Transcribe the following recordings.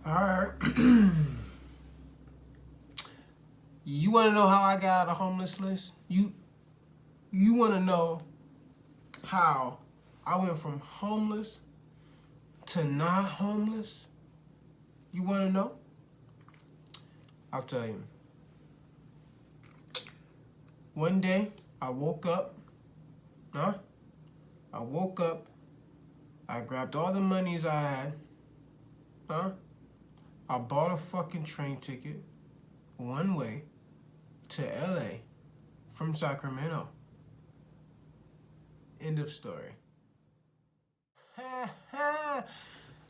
All right. You want to know how I got out of homeless list? You want to know how I went from homeless to not homeless? You want to know? I'll tell you. One day I woke up, huh? I woke up, I grabbed all the monies I had, huh? I bought a fucking train ticket, one way, to LA from Sacramento. End of story.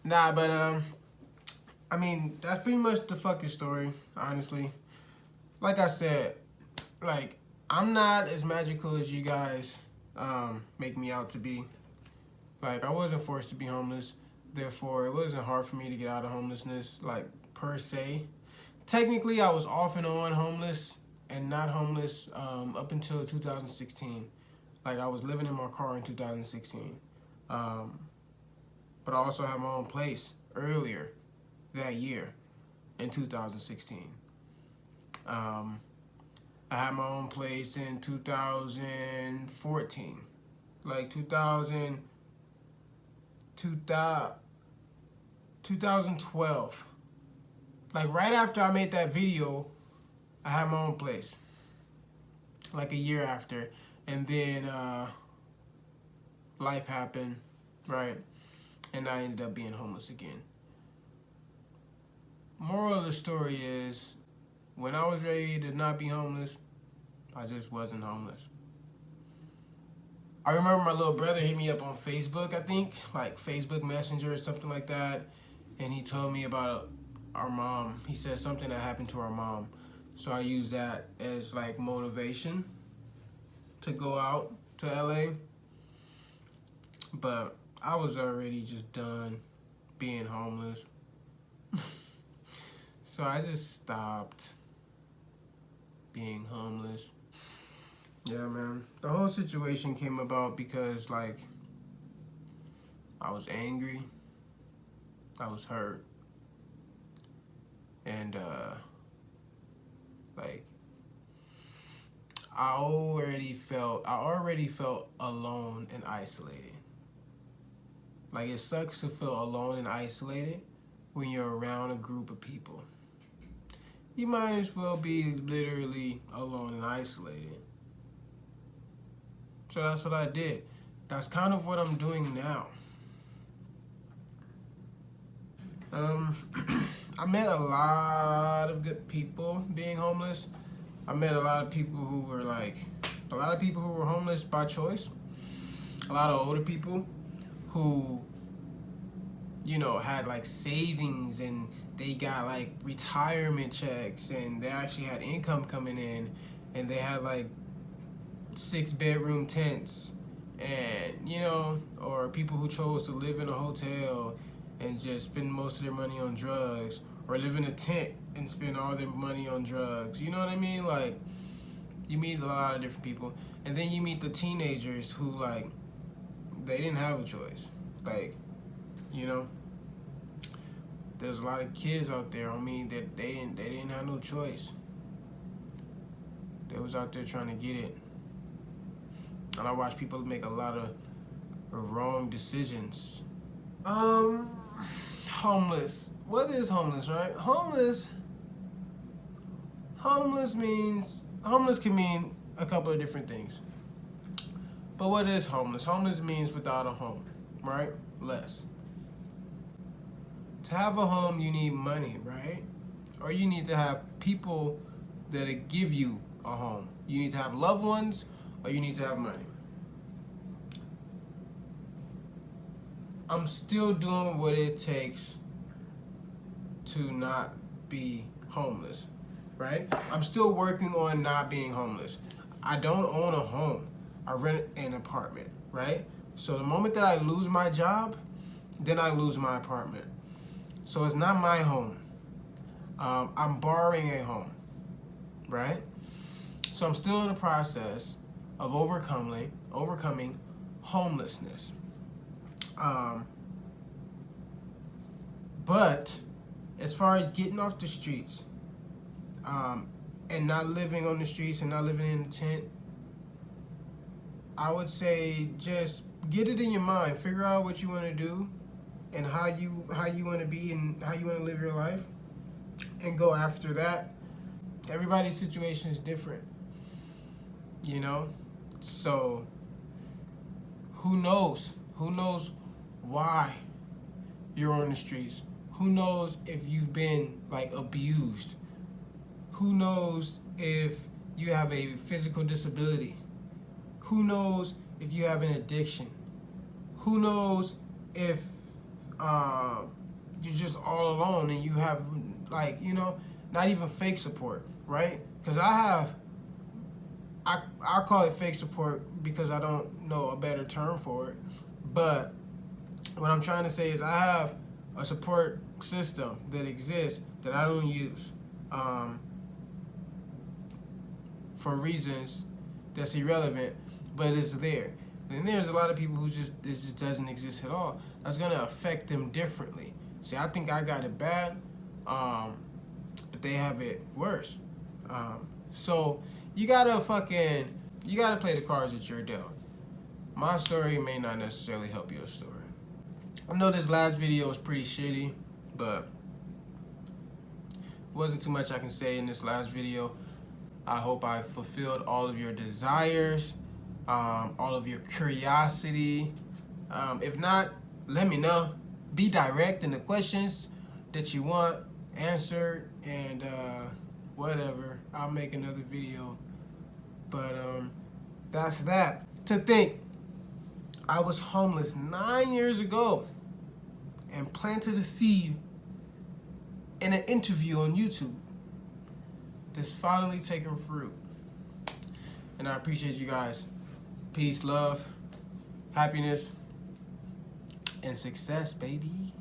Nah, but I mean, that's pretty much the fucking story, honestly. Like I said, like, I'm not as magical as you guys make me out to be. Like, I wasn't forced to be homeless. Therefore, it wasn't hard for me to get out of homelessness, like, per se. Technically, I was off and on homeless and not homeless up until 2016. Like, I was living in my car in 2016. But I also had my own place earlier that year in 2016. I had my own place in 2014. Like 2012. Like right after I made that video, I had my own place. Like a year after. And then life happened, right? And I ended up being homeless again. Moral of the story is, when I was ready to not be homeless, I just wasn't homeless. I remember my little brother hit me up on Facebook, I think, like Facebook Messenger or something like that, and he told me about our mom. He said something that happened to our mom. So I used that as like motivation to go out to LA. But I was already just done being homeless. So I just stopped being homeless. Yeah, man. The whole situation came about because, like, I was angry, I was hurt, and, like, I already felt alone and isolated. Like, it sucks to feel alone and isolated when you're around a group of people. You might as well be literally alone and isolated. So that's what I did. That's kind of what I'm doing now. I met a lot of good people being homeless. I met a lot of people who were homeless by choice. A lot of older people who, you know, had like savings and they got like retirement checks and they actually had income coming in and they had like 6-bedroom tents, and you know, or people who chose to live in a hotel and just spend most of their money on drugs, or live in a tent and spend all their money on drugs. You know what I mean? Like, you meet a lot of different people, and then you meet the teenagers who, like, they didn't have a choice. Like, you know, there's a lot of kids out there, I mean, that they didn't have no choice. They was out there trying to get it. And I watch people make a lot of wrong decisions. Homeless. What is homeless, right? Homeless can mean a couple of different things. But what is homeless? Homeless means without a home, right? Less. To have a home, you need money, right? Or you need to have people that give you a home. You need to have loved ones, or you need to have money. I'm still doing what it takes to not be homeless, right? I'm still working on not being homeless. I don't own a home. I rent an apartment, right? So the moment that I lose my job, then I lose my apartment. So it's not my home. I'm borrowing a home, right? So I'm still in the process of overcoming homelessness. But as far as getting off the streets, and not living on the streets and not living in a tent, I would say just get it in your mind. Figure out what you want to do and how you want to be and how you want to live your life, and go after that. Everybody's situation is different, you know? So who knows? Who knows why you're on the streets? Who knows if you've been like abused? Who knows if you have a physical disability? Who knows if you have an addiction? Who knows if you're just all alone and you have, like, you know, not even fake support, right? Because I call it fake support because I don't know a better term for it. But what I'm trying to say is I have a support system that exists that I don't use for reasons that's irrelevant, but it's there. And there's a lot of people who it just doesn't exist at all. That's gonna affect them differently. See, I think I got it bad, but they have it worse. So you gotta play the cards that you're dealt. My story may not necessarily help your story. I know this last video was pretty shitty, but wasn't too much I can say in this last video. I hope I fulfilled all of your desires, all of your curiosity. If not, let me know. Be direct in the questions that you want answered, and whatever. I'll make another video. But that's that. To think I was homeless 9 years ago and planted a seed in an interview on YouTube that's finally taken fruit. And I appreciate you guys. Peace, love, happiness, and success, baby.